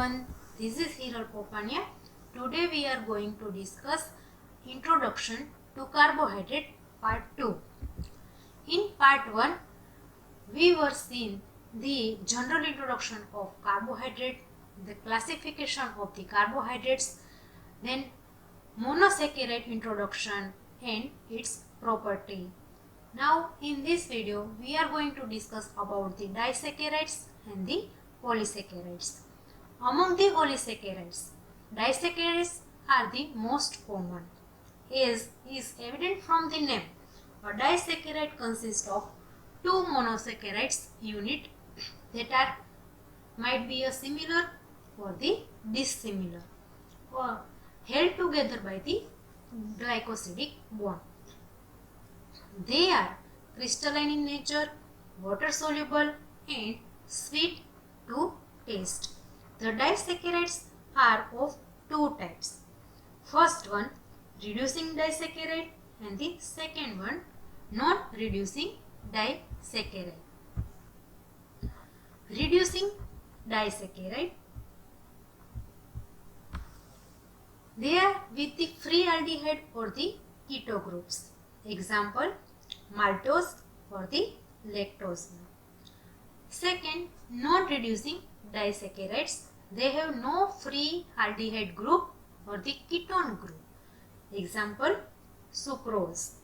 everyone, this is Hiral Popania. Today we are going to discuss Introduction to Carbohydrate Part 2. In Part 1, we were seeing the general introduction of carbohydrate, the classification of the carbohydrates, then monosaccharide introduction and its property. Now in this video we are going to discuss about the disaccharides and the polysaccharides. Among the polysaccharides, disaccharides are the most common. As is evident from the name, a disaccharide consists of two monosaccharides unit that are might be a similar or the dissimilar or held together by the glycosidic bond. They are crystalline in nature, water soluble and sweet to taste. The disaccharides are of two types. First one, reducing disaccharide, and the second one, non-reducing disaccharide. Reducing disaccharide, they are with the free aldehyde or the keto groups. Example, maltose or the lactose. Second, non-reducing disaccharides, they have no free aldehyde group or the ketone group. Example, sucrose.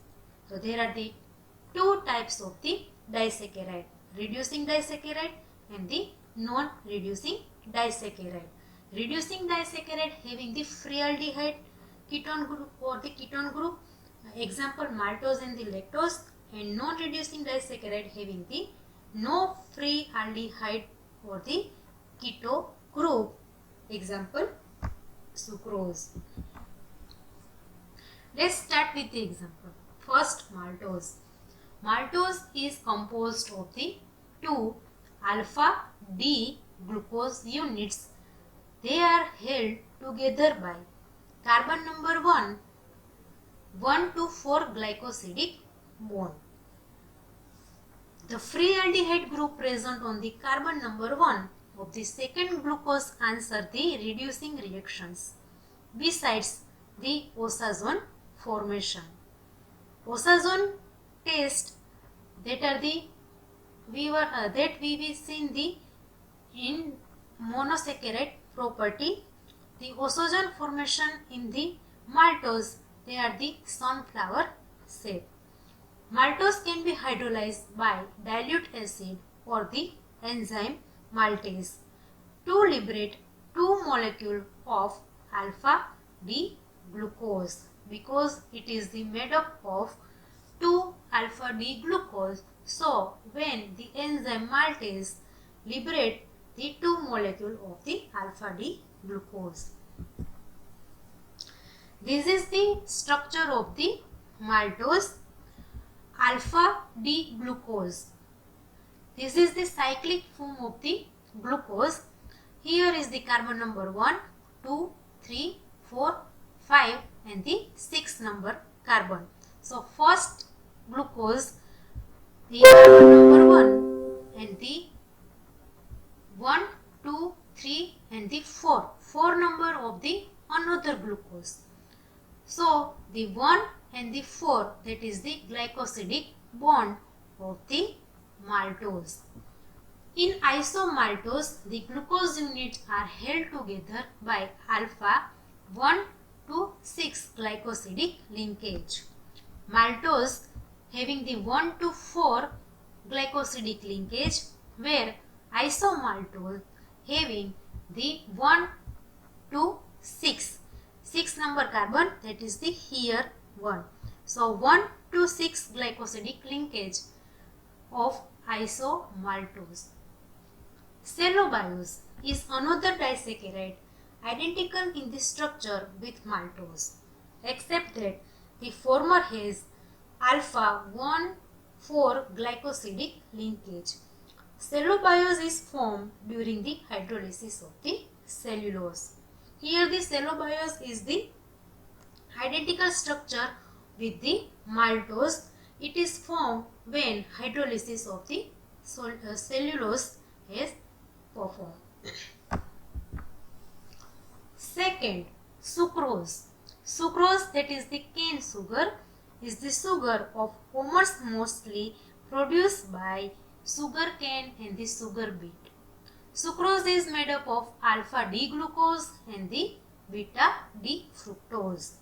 So there are the two types of the disaccharide, reducing disaccharide and the non-reducing disaccharide. Reducing disaccharide having the free aldehyde ketone group or the ketone group, example maltose and the lactose, and non-reducing disaccharide having the no free aldehyde or the keto group, example sucrose. Let's start with the example. First, maltose. Maltose is composed of the two alpha D glucose units. They are held together by carbon number 1 to 4 glycosidic bond. The free aldehyde group present on the carbon number 1 of the second glucose answer the reducing reactions besides the oxazone formation. Oxazone test that are the we will see in monosaccharide property. The oxazone formation in the maltose, they are the sunflower shape. Maltose can be hydrolyzed by dilute acid or the enzyme maltase to liberate two molecules of alpha D glucose, because it is the made up of two alpha D glucose. So when the enzyme maltase liberate the two molecule of the alpha D glucose. This is the structure of the maltose. Alpha D glucose. This is the cyclic form of the glucose. Here is the carbon number 1, 2, 3, 4, 5 and the 6 number carbon. So first glucose, the carbon number 1 and the 1, 2, 3 and the 4 number of the another glucose. So the 1 and the 4, that is the glycosidic bond of the maltose. In isomaltose, the glucose units are held together by alpha 1 to 6 glycosidic linkage. Maltose having the 1 to 4 glycosidic linkage, where isomaltose having the 1 to 6 number carbon, that is the here 1. So 1 to 6 glycosidic linkage of isomaltose. Cellobiose is another disaccharide identical in the structure with maltose, except that the former has alpha 1,4 glycosidic linkage. Cellobiose is formed during the hydrolysis of the cellulose. Here the cellobiose is the identical structure with the maltose. It is formed when hydrolysis of the cellulose is performed. Second, sucrose. Sucrose, that is the cane sugar, is the sugar of commerce mostly produced by sugar cane and the sugar beet. Sucrose is made up of alpha D glucose and the beta D fructose.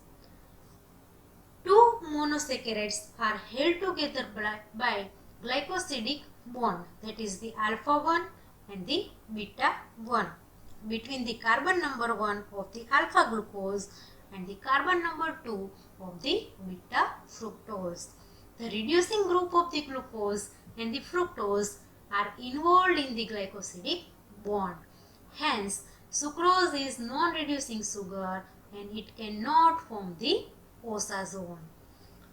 Two monosaccharides are held together by glycosidic bond, that is the alpha 1 and the beta 1, between the carbon number 1 of the alpha glucose and the carbon number 2 of the beta fructose. The reducing group of the glucose and the fructose are involved in the glycosidic bond. Hence, sucrose is non-reducing sugar and it cannot form the OSA zone.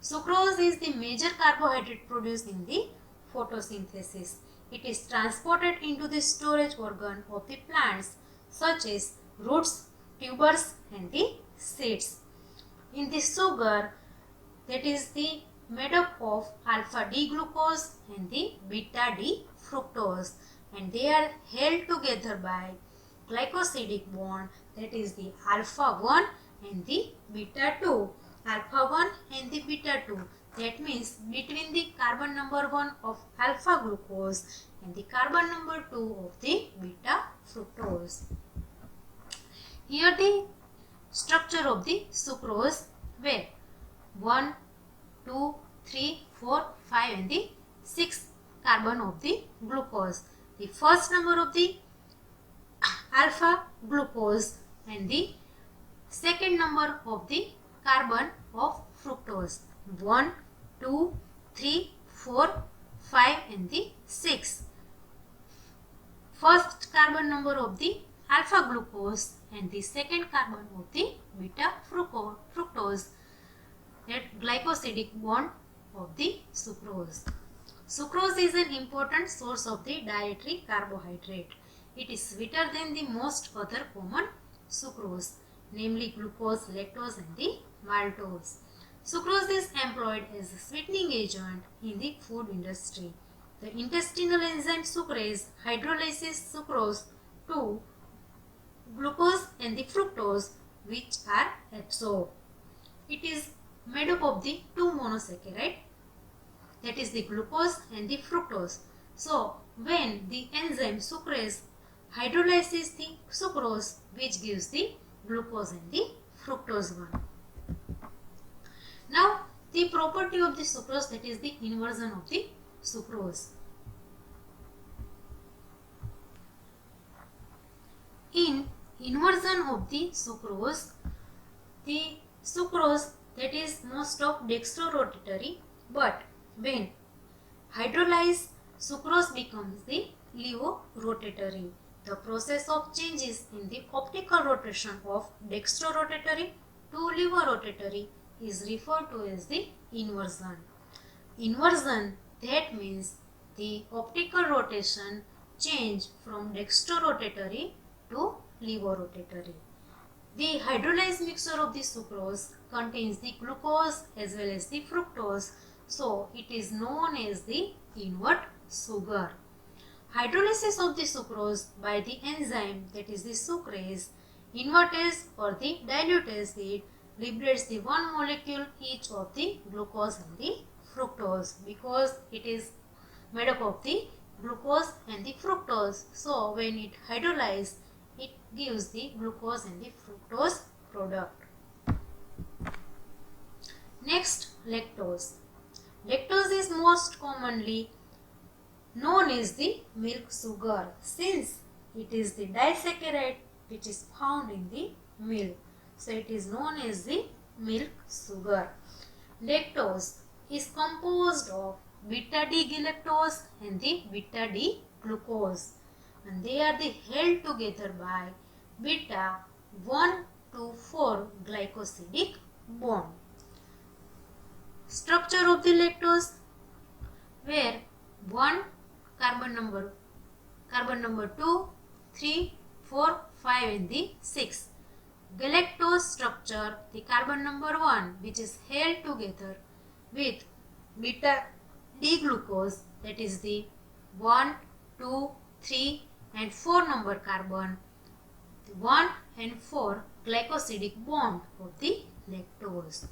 Sucrose is the major carbohydrate produced in the photosynthesis. It is transported into the storage organ of the plants such as roots, tubers and the seeds. In the sugar, that is the made up of alpha D glucose and the beta D fructose, and they are held together by glycosidic bond, that is the alpha 1 and the beta 2. Alpha 1 and the beta 2, that means between the carbon number 1 of alpha glucose and the carbon number 2 of the beta fructose. Here the structure of the sucrose, where 1, 2, 3, 4, 5 and the 6th carbon of the glucose. The first number of the alpha glucose and the second number of the carbon of fructose. 1, 2, 3, 4, 5 and the 6. First carbon number of the alpha glucose and the second carbon of the beta fructose, that glycosidic bond of the sucrose. Sucrose is an important source of the dietary carbohydrate. It is sweeter than the most other common sucrose, namely glucose, lactose and the maltose. Sucrose is employed as a sweetening agent in the food industry. The intestinal enzyme sucrase hydrolyzes sucrose to glucose and the fructose, which are absorbed. It is made up of the two monosaccharide, that is the glucose and the fructose. So, when the enzyme sucrase hydrolyzes the sucrose, which gives the glucose and the fructose one. Now, the property of the sucrose, that is the inversion of the sucrose. In inversion of the sucrose that is most of dextrorotatory, but when hydrolyzed, sucrose becomes the levorotatory. The process of changes in the optical rotation of dextrorotatory to levorotatory is referred to as the inversion. Inversion, that means the optical rotation change from dextrorotatory to levorotatory. The hydrolyzed mixture of the sucrose contains the glucose as well as the fructose, so it is known as the invert sugar. Hydrolysis of the sucrose by the enzyme, that is the sucrase, invertase or the dilutase it, liberates the one molecule each of the glucose and the fructose, because it is made up of the glucose and the fructose. So when it hydrolyzes, it gives the glucose and the fructose product. Next, lactose. Lactose is most commonly known as the milk sugar, since it is the disaccharide which is found in the milk. So it is known as the milk sugar. Lactose is composed of beta D galactose and the beta D glucose, and they are held together by beta 1 to 4 glycosidic bond. Structure of the lactose, where 1 carbon number 2, 3, 4, 5 and the 6. Galactose structure, the carbon number 1 which is held together with beta D glucose, that is the 1, 2, 3 and 4 number carbon. The 1 and 4 glycosidic bond of the lactose.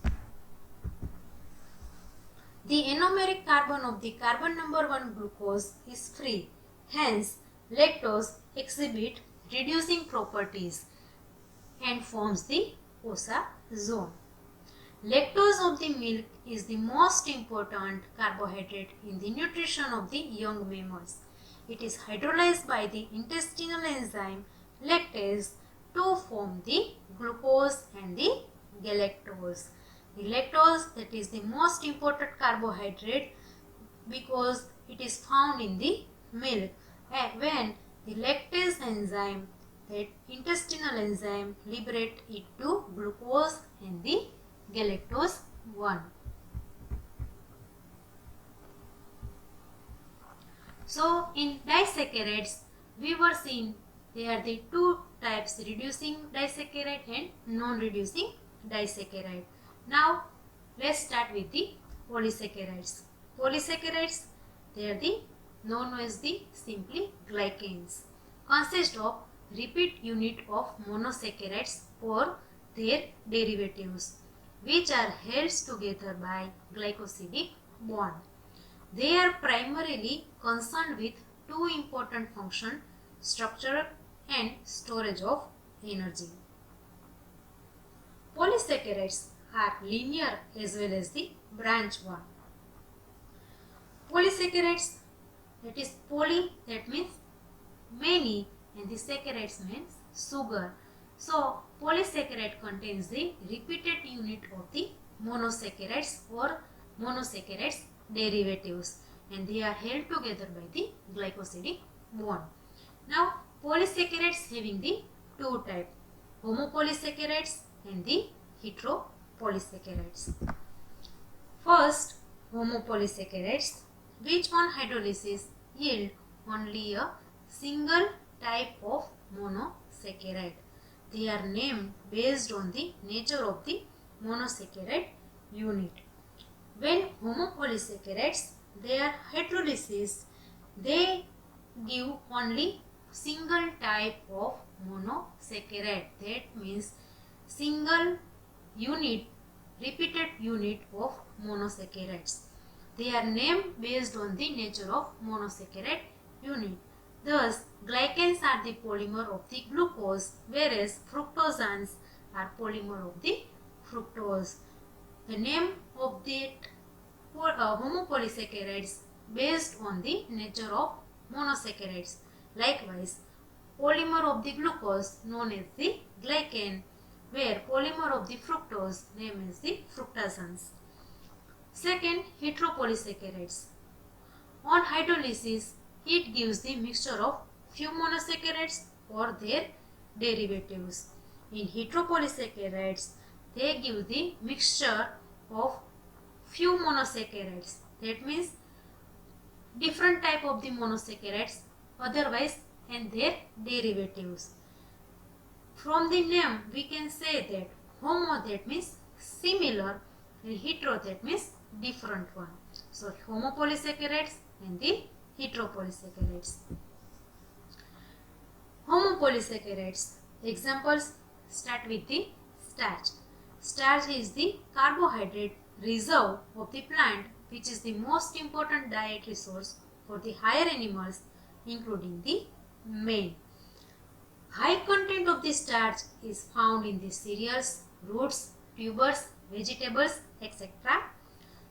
The anomeric carbon of the carbon number 1 glucose is free. Hence, lactose exhibit reducing properties and forms the OSA zone. Lactose of the milk is the most important carbohydrate in the nutrition of the young mammals. It is hydrolyzed by the intestinal enzyme lactase to form the glucose and the galactose. The lactose, that is the most important carbohydrate because it is found in the milk. And when the lactase enzyme, that intestinal enzyme, liberate it to glucose and the galactose 1. So in disaccharides, we were seeing there are the two types, reducing disaccharide and non-reducing disaccharide. Now let's start with the polysaccharides. Polysaccharides, they are the known as the simply glycans, consist of repeat unit of monosaccharides or their derivatives, which are held together by glycosidic bond. They are primarily concerned with two important functions, structure and storage of energy. Polysaccharides are linear as well as the branch one. Polysaccharides, that is poly, that means many, and the saccharides means sugar. So polysaccharide contains the repeated unit of the monosaccharides or monosaccharides derivatives, and they are held together by the glycosidic bond. Now polysaccharides having the two types, homopolysaccharides and the heteropolysaccharides. First, homopolysaccharides, which on hydrolysis yield only a single type of monosaccharide. They are named based on the nature of the monosaccharide unit. When homopolysaccharides, they are hydrolysis, they give only single type of monosaccharide. That means single unit, repeated unit of monosaccharides. They are named based on the nature of monosaccharide unit. Thus, glycans are the polymer of the glucose, whereas fructosanes are polymer of the fructose. The name of the homopolysaccharides based on the nature of monosaccharides. Likewise, polymer of the glucose known as the glycan, where polymer of the fructose named as the fructosanes. Second, heteropolysaccharides. On hydrolysis, it gives the mixture of few monosaccharides or their derivatives. In heteropolysaccharides, they give the mixture of few monosaccharides. That means different type of the monosaccharides otherwise and their derivatives. From the name, we can say that homo, that means similar, and hetero, that means different one. So homopolysaccharides and the heteropolysaccharides. Homopolysaccharides. Examples, start with the starch. Starch is the carbohydrate reserve of the plant, which is the most important dietary source for the higher animals, including the men. High content of the starch is found in the cereals, roots, tubers, vegetables, etc.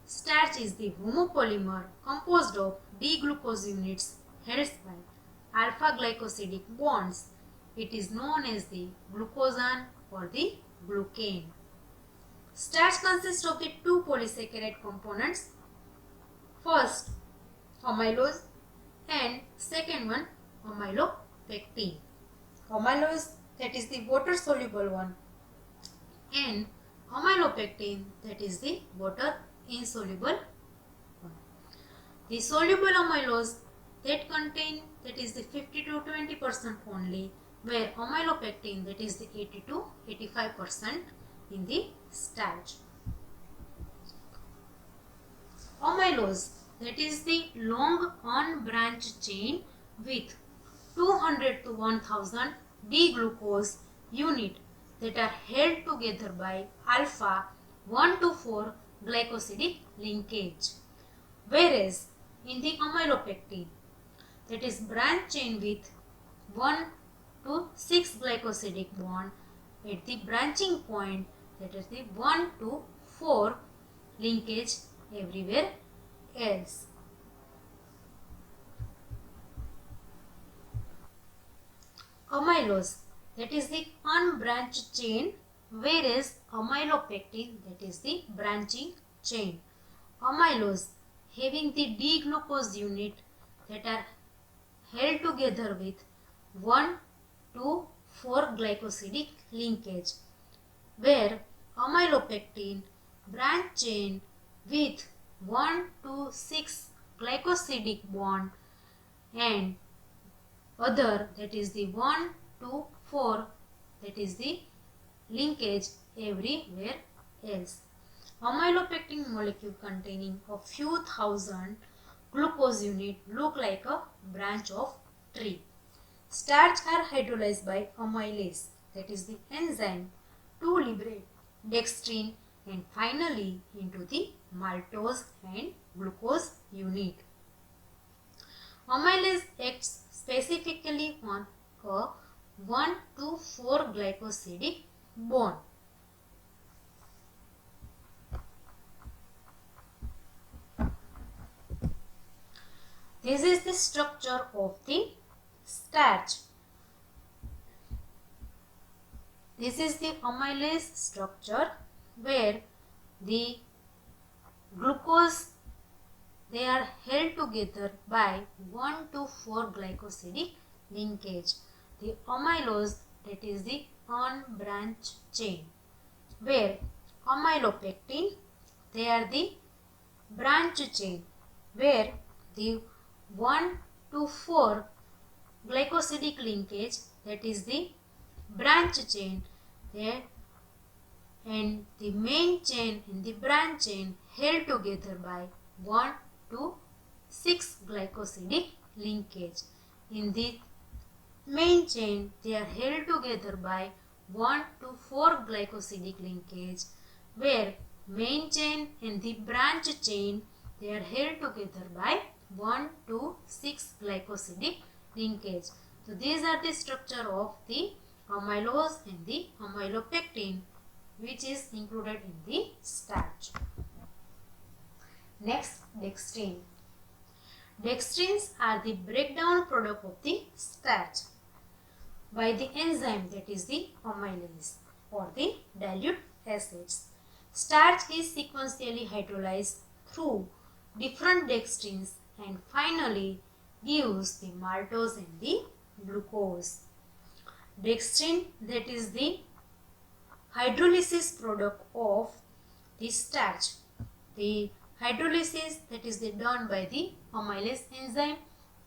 Starch is the homopolymer composed of D-glucose units held by alpha glycosidic bonds. It is known as the glucosan or the glucane. Starch consists of the two polysaccharide components. First, amylose, and second one, amylopectin. Amylose, that is the water soluble one, and amylopectin, that is the water insoluble one. The soluble amylose that contain, that is the 50 to 20% only, where amylopectin, that is the 80 to 85% in the starch. Amylose, that is the long unbranched chain with 200 to 1000 D-glucose unit that are held together by alpha 1 to 4 glycosidic linkage. Whereas in the amylopectin, that is branch chain with 1 to 6 glycosidic bond at the branching point, that is the 1 to 4 linkage everywhere else. Amylose, that is the unbranched chain, whereas amylopectin, that is the branching chain. Amylose having the D-glucose unit that are held together with 1 to 4 glycosidic linkage, where amylopectin branch chain with 1 to 6 glycosidic bond and other, that is the 1 to 4, that is the linkage everywhere else. Amylopectin molecule containing a few thousand glucose unit look like a branch of tree. Starch are hydrolyzed by amylase, that is the enzyme, to liberate dextrin and finally into the maltose and glucose unit. Amylase acts specifically on a 1 to 4 glycosidic bond. This is the structure of the starch. This is the amylase structure where the glucose, they are held together by 1 to 4 glycosidic linkage. The amylose, that is the unbranched chain, where amylopectin, they are the branch chain, where the 1 to 4 glycosidic linkage, that is the branch chain there, and the main chain and the branch chain held together by 1 to 6 glycosidic linkage. In the main chain, they are held together by 1 to 4 glycosidic linkage, where main chain and the branch chain, they are held together by 1 to 6 glycosidic linkage. So these are the structure of the amylose and the amylopectin, which is included in the starch. Next, dextrin. Dextrins are the breakdown product of the starch by the enzyme, that is the amylase, or the dilute acids. Starch is sequentially hydrolyzed through different dextrins and finally gives the maltose and the glucose. Dextrin, that is the hydrolysis product of the starch. The hydrolysis, that is done by the amylase enzyme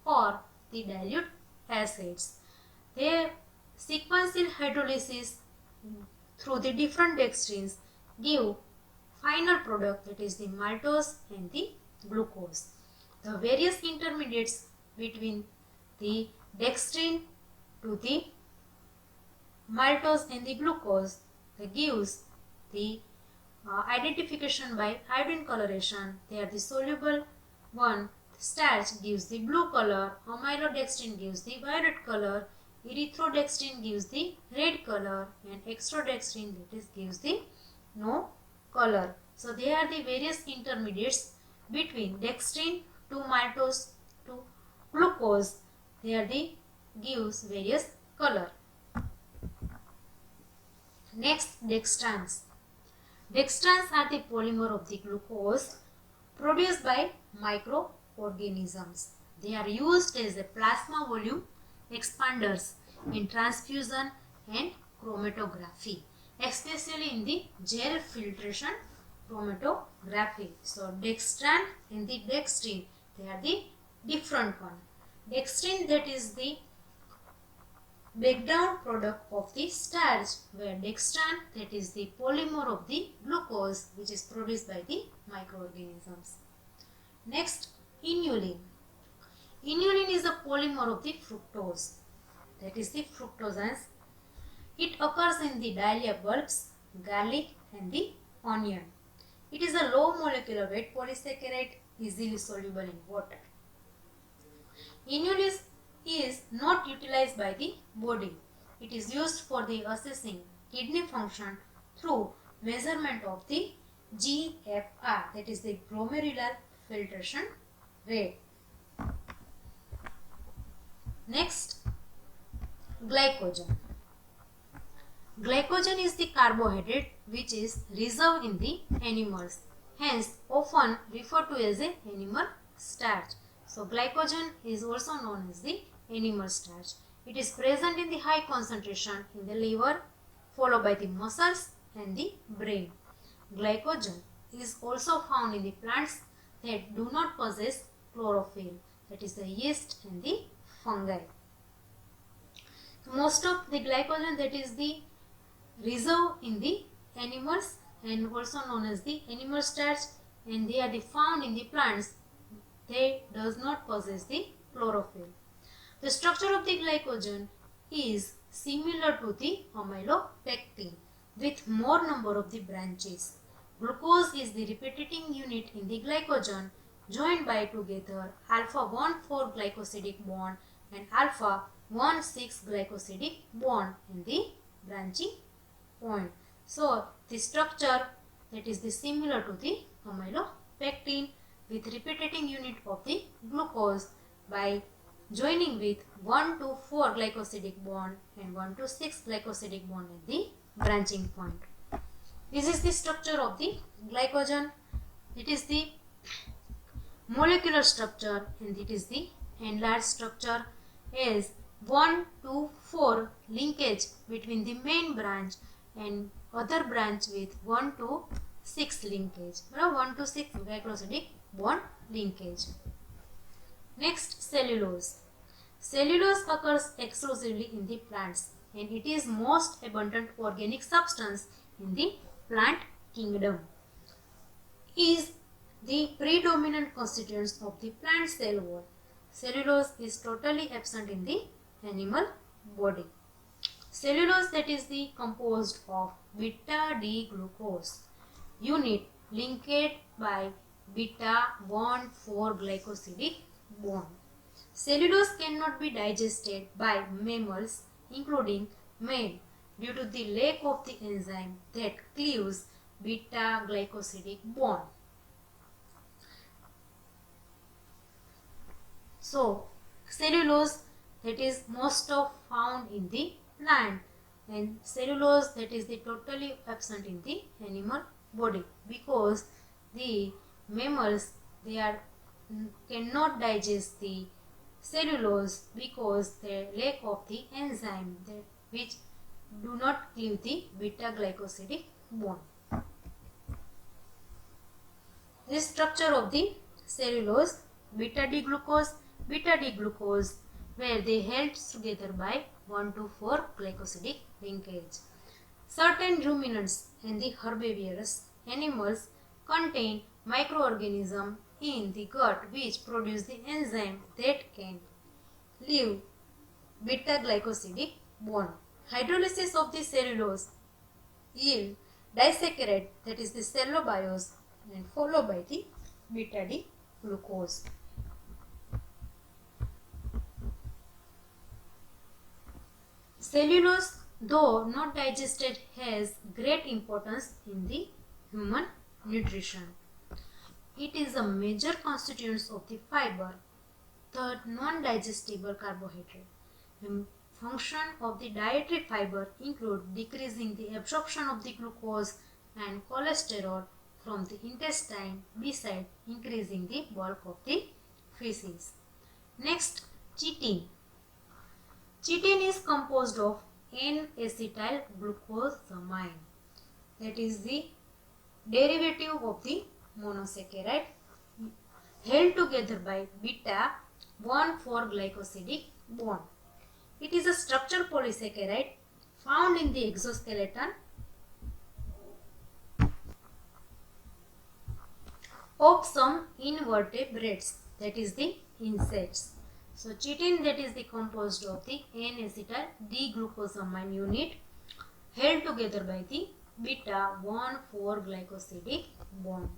or the dilute acids. Their sequential hydrolysis through the different dextrins give final product, that is the maltose and the glucose. The various intermediates between the dextrin to the maltose and the glucose, that gives the identification by iodine coloration. They are the soluble one. Starch gives the blue color, amylodextrin gives the violet color, erythrodextrin gives the red color, and extrodextrin, that is, gives the no color. So they are the various intermediates between dextrin to maltose to glucose. They are the gives various color. Next, dextrans. Dextrans are the polymer of the glucose produced by microorganisms. They are used as a plasma volume expanders in transfusion and chromatography, especially in the gel filtration chromatography. So dextran and the dextrin, they are the different one. Dextrin, that is the breakdown product of the starch, where dextran, that is the polymer of the glucose which is produced by the microorganisms. Next, inulin. Inulin is a polymer of the fructose, that is the fructosense. It occurs in the dahlia bulbs, garlic and the onion. It is a low molecular weight polysaccharide easily soluble in water. Inulin is not utilized by the body. It is used for the assessing kidney function through measurement of the GFR, that is the glomerular filtration rate. Next, glycogen. Glycogen is the carbohydrate which is reserved in the animals, hence often referred to as an animal starch. So glycogen is also known as the animal starch. It is present in the high concentration in the liver, followed by the muscles and the brain. Glycogen is also found in the plants that do not possess chlorophyll, that is the yeast and the fungi. Most of the glycogen that is the reserve in the animals and also known as the animal starch, and they are found in the plants. They does not possess the chlorophyll. The structure of the glycogen is similar to the amylopectin with more number of the branches. Glucose is the repeating unit in the glycogen joined by together alpha 1,4 glycosidic bond and alpha 1,6 glycosidic bond in the branching point. So the structure that is the similar to the amylopectin with repeating unit of the glucose by joining with 1 to 4 glycosidic bond and 1 to 6 glycosidic bond at the branching point. This is the structure of the glycogen. It is the molecular structure and it is the enlarged structure as 1 to 4 linkage between the main branch and other branch with 1 to 6 linkage, 1 to 6 glycosidic bond linkage. Next, cellulose. Cellulose occurs exclusively in the plants and it is most abundant organic substance in the plant kingdom. Is the predominant constituents of the plant cell wall. Cellulose is totally absent in the animal body. Cellulose that is the composed of beta D glucose unit linked by beta 1,4 glycosidic bond. Cellulose cannot be digested by mammals including man due to the lack of the enzyme that cleaves beta glycosidic bond. So cellulose that is most of found in the plant and cellulose that is the totally absent in the animal body because the mammals they are cannot digest the cellulose because the lack of the enzyme that which do not cleave the beta glycosidic bond. This structure of the cellulose, beta D glucose where they held together by 1 to 4 glycosidic linkage. Certain ruminants and the herbivorous animals contain microorganisms in the gut which produce the enzyme that can leave beta glycosidic bond. Hydrolysis of the cellulose yield disaccharide that is the cellobiose and followed by the beta D glucose. Cellulose, though not digested, has great importance in the human nutrition. It is a major constituent of the fiber, the non-digestible carbohydrate. The function of the dietary fiber include decreasing the absorption of the glucose and cholesterol from the intestine besides increasing the bulk of the feces. Next, chitin. Chitin is composed of N-acetyl glucosamine, that is the derivative of the monosaccharide held together by beta 1,4 glycosidic bond. It is a structured polysaccharide found in the exoskeleton of some invertebrates, that is the insects. So chitin that is the composed of the N-acetyl D-glucosamine unit held together by the beta 1,4 glycosidic bond.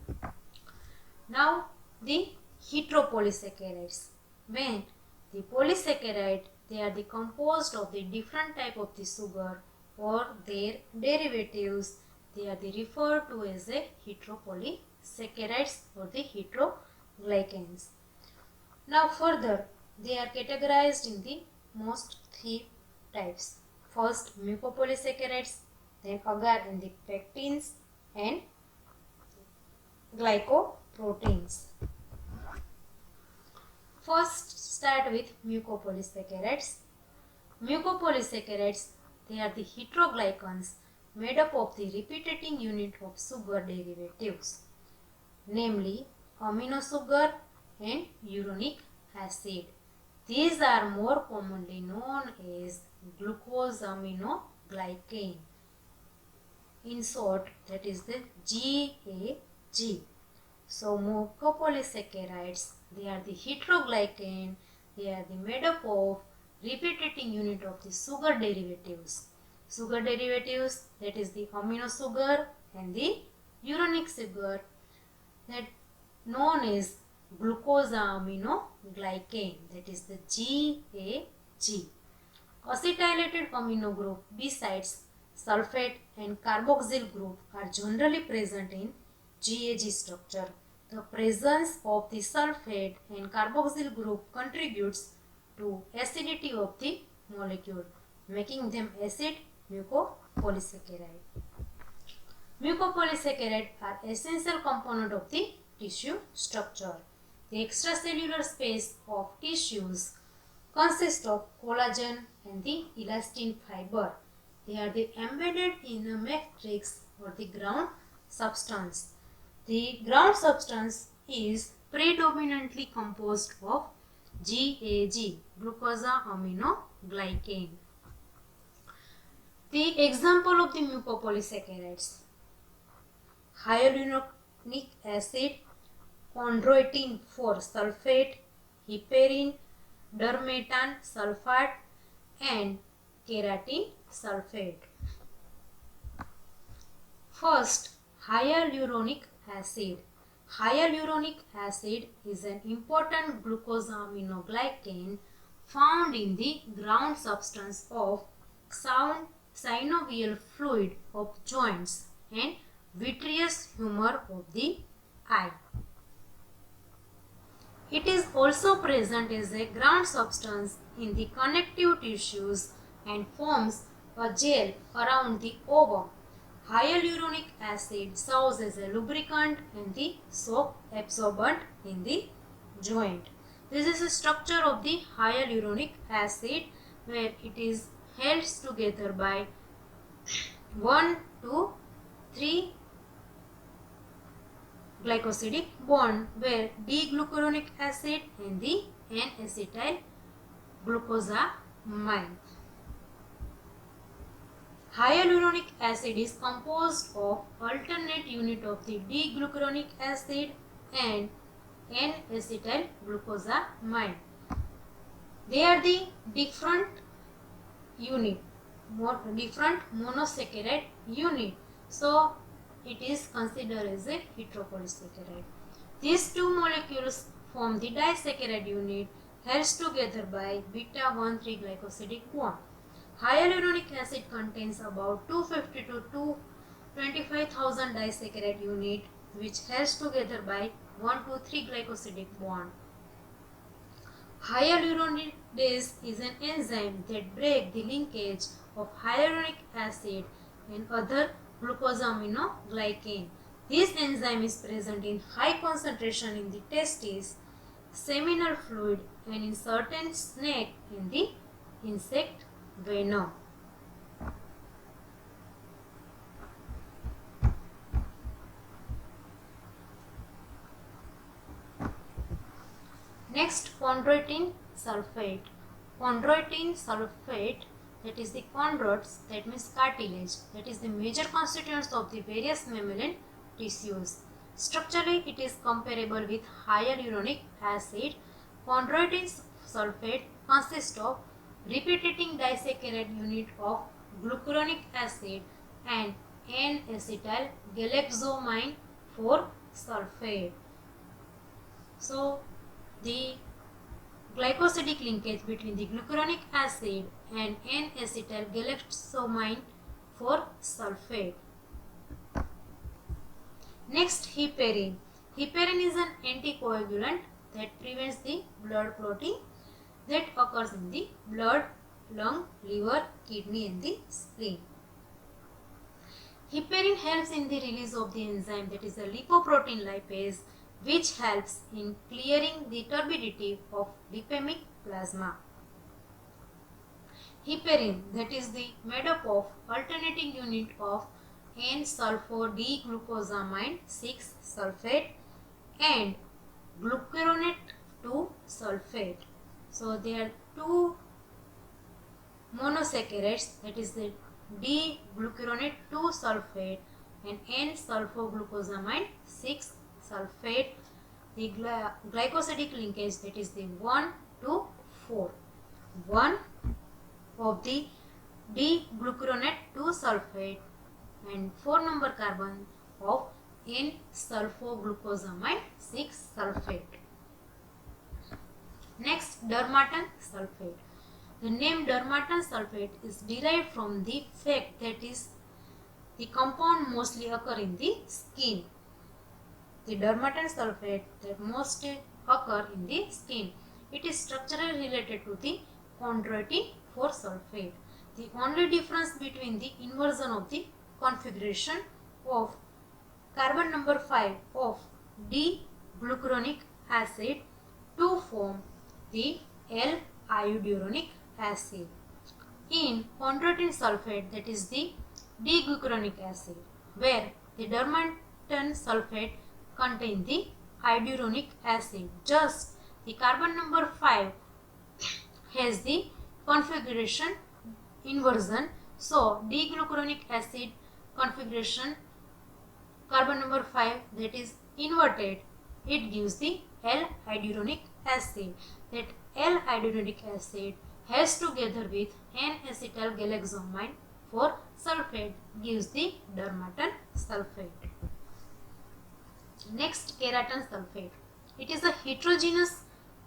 Now the heteropolysaccharides. When the polysaccharide, they are the composed of the different type of the sugar or their derivatives, they are the referred to as a heteropolysaccharides or the heteroglycans. Now further, they are categorized in the most three types. First, mucopolysaccharides, then agar in the pectins and glycoproteins. First, start with mucopolysaccharides. Mucopolysaccharides, they are the heteroglycans made up of the repeating unit of sugar derivatives, namely amino sugar and uronic acid. These are more commonly known as glucosaminoglycan. In short, that is the GAG. So mucopolysaccharides, they are the heteroglycan, they are the made up of repeating unit of the sugar derivatives. Sugar derivatives, that is the amino sugar and the uronic sugar, that known as glucosaminoglycan, that is the GAG. Acetylated amino group besides sulfate and carboxyl group are generally present in GAG structure. The presence of the sulfate and carboxyl group contributes to acidity of the molecule, making them acid mucopolysaccharide. Mucopolysaccharides are essential component of the tissue structure. The extracellular space of tissues consists of collagen and the elastin fiber. They are the embedded in a matrix or the ground substance. The ground substance is predominantly composed of GAG, glucosaminoglycan. The example of the mucopolysaccharides: hyaluronic acid, chondroitin 4 sulfate, heparin, dermatan sulfate and keratin sulfate. First, hyaluronic acid. Hyaluronic acid is an important glucosaminoglycan found in the ground substance of synovial fluid of joints and vitreous humor of the eye. It is also present as a ground substance in the connective tissues and forms a gel around the ovum. Hyaluronic acid serves as a lubricant and the shock absorbent in the joint. This is a structure of the hyaluronic acid, where it is held together by 1 to 3 glycosidic bond, where D-glucuronic acid and the N-acetyl glucosamine. Hyaluronic acid is composed of alternate unit of the D-glucuronic acid and N-acetyl glucosamine. They are the different monosaccharide unit. So it is considered as a heteropolysaccharide. These two molecules form the disaccharide unit held together by beta 1,3 glycosidic bond. Hyaluronic acid contains about 250 to 225,000 disaccharide unit, which held together by 1 to 3 glycosidic bond. Hyaluronidase is an enzyme that breaks the linkage of hyaluronic acid and other glucosaminoglycan. This enzyme is present in high concentration in the testes, seminal fluid, and in certain snake in the insect venom. Next, chondroitin sulfate. Chondroitin sulfate, that is the chondrotes, that means cartilage, that is the major constituents of the various mammalian tissues. Structurally, it is comparable with hyaluronic acid. Chondroitin sulfate consists of repeating disaccharide unit of glucuronic acid and N-acetyl galactosamine 4-sulfate. So the glycosidic linkage between the glucuronic acid and N-acetyl galactosamine 4-sulfate. Next, heparin. Heparin is an anticoagulant that prevents the blood clotting that occurs in the blood, lung, liver, kidney and the spleen. Heparin helps in the release of the enzyme that is a lipoprotein lipase, which helps in clearing the turbidity of lipemic plasma. Heparin, that is made up of alternating unit of N-sulfo-D-glucosamine 6-sulfate and glucuronate 2-sulfate. So there are two monosaccharides, that is the D-glucuronate 2-sulfate and N-sulfoglucosamine 6-sulfate. The glycosidic linkage, that is the 1 to 4. 1 of the D-glucuronate 2-sulfate and 4 number carbon of N-sulfoglucosamine 6-sulfate. Next, dermatan sulfate. The name dermatan sulfate is derived from the fact that is the compound mostly occur in the skin. The dermatan sulfate that mostly occur in the skin. It is structurally related to the chondroitin 4-sulfate. The only difference between the inversion of the configuration of carbon number 5 of D-glucuronic acid to form the L-ioduronic acid. In chondroitin sulfate, that is the D-glucuronic acid, where the dermatan sulfate contain the ioduronic acid. Just the carbon number 5 has the configuration inversion. So D-glucuronic acid configuration carbon number 5 that is inverted, it gives the L-ioduronic acid. That L-ioduronic acid has together with N-acetyl galactosamine 4-sulfate gives the dermatan sulfate. Next, keratan sulfate. It is a heterogeneous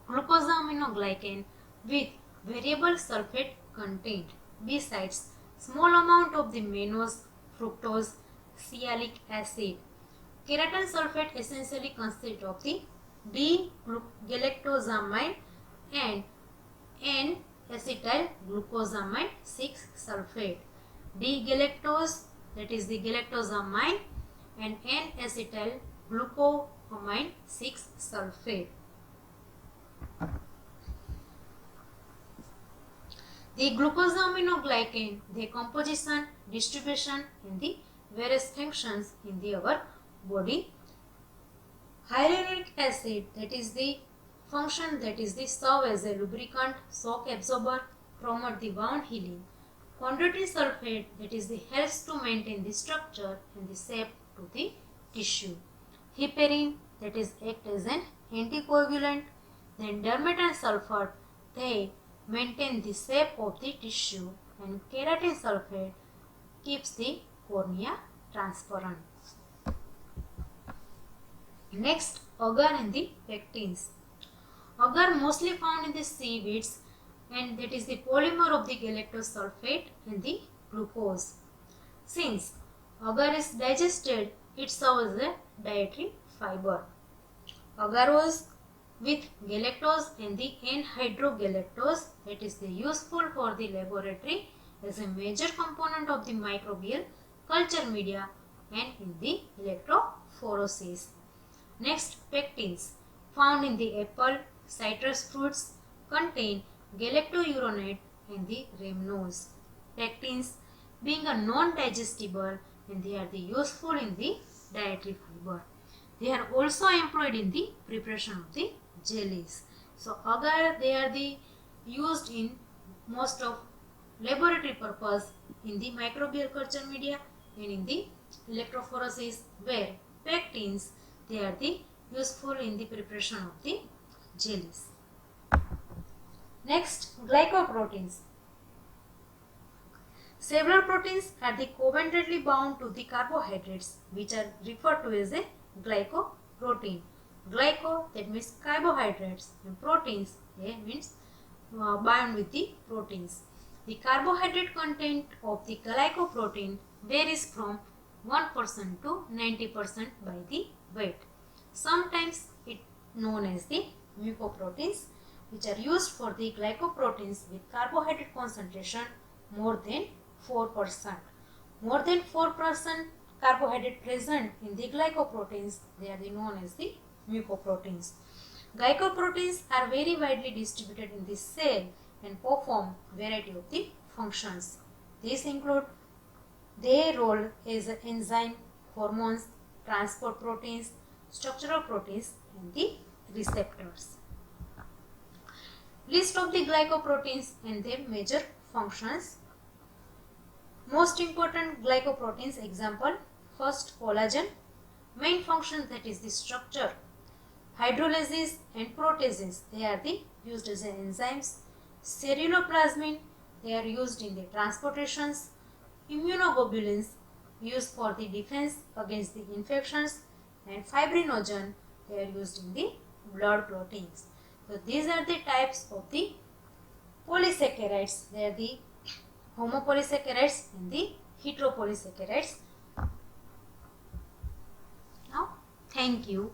glucosaminoglycan with variable sulfate content. Besides, small amount of the mannose, fructose, sialic acid. Keratan sulfate essentially consists of the D-galactosamine and N-acetyl glucosamine 6-sulfate. D-galactose, that is the galactosamine, and N-acetyl glucosamine 6-sulfate. The glucosaminoglycan, the composition, distribution and the various functions in our body. Hyaluronic acid, that is the function that is the serve as a lubricant, shock absorber, promote the wound healing. Chondroitin sulfate, that is the helps to maintain the structure and the shape to the tissue. Heparin, that is act as an anticoagulant. Then dermatan sulfate, they maintain the shape of the tissue, and keratin sulfate keeps the cornea transparent. Next, agar and the pectins. Agar mostly found in the seaweeds, and that is the polymer of the galactose sulfate and the glucose. Since agar is digested, it serves as a dietary fiber. Agarose with galactose and the N-hydrogalactose, that is the useful for the laboratory as a major component of the microbial culture media and in the electrophoresis. Next, pectins found in the apple, citrus fruits contain galactouronate and the rhamnose. Pectins being a non-digestible, and they are the useful in the dietary fiber. They are also employed in the preparation of the jellies. So agar, they are the used in most of laboratory purpose in the microbial culture media and in the electrophoresis, where pectins, they are the useful in the preparation of the jellies. Next, glycoproteins. Several proteins are the covalently bound to the carbohydrates, which are referred to as a glycoprotein. Glyco, that means carbohydrates, and proteins, A means bound with the proteins. The carbohydrate content of the glycoprotein varies from 1% to 90% by the weight. Sometimes it known as the mucoproteins, which are used for the glycoproteins with carbohydrate concentration more than 4%. More than 4% carbohydrate present in the glycoproteins, they are known as the mucoproteins. Glycoproteins are very widely distributed in the cell and perform variety of the functions. These include their role as enzyme, hormones, transport proteins, structural proteins, and the receptors. List of the glycoproteins and their major functions. Most important glycoproteins example, first collagen, main function that is the structure, hydrolysis and proteases, they are used as enzymes, ceruloplasmin, they are used in the transportations, immunoglobulins used for the defense against the infections, and fibrinogen, they are used in the blood clottings. So these are the types of the polysaccharides. They are the homopolysaccharides and the heteropolysaccharides. Now, thank you.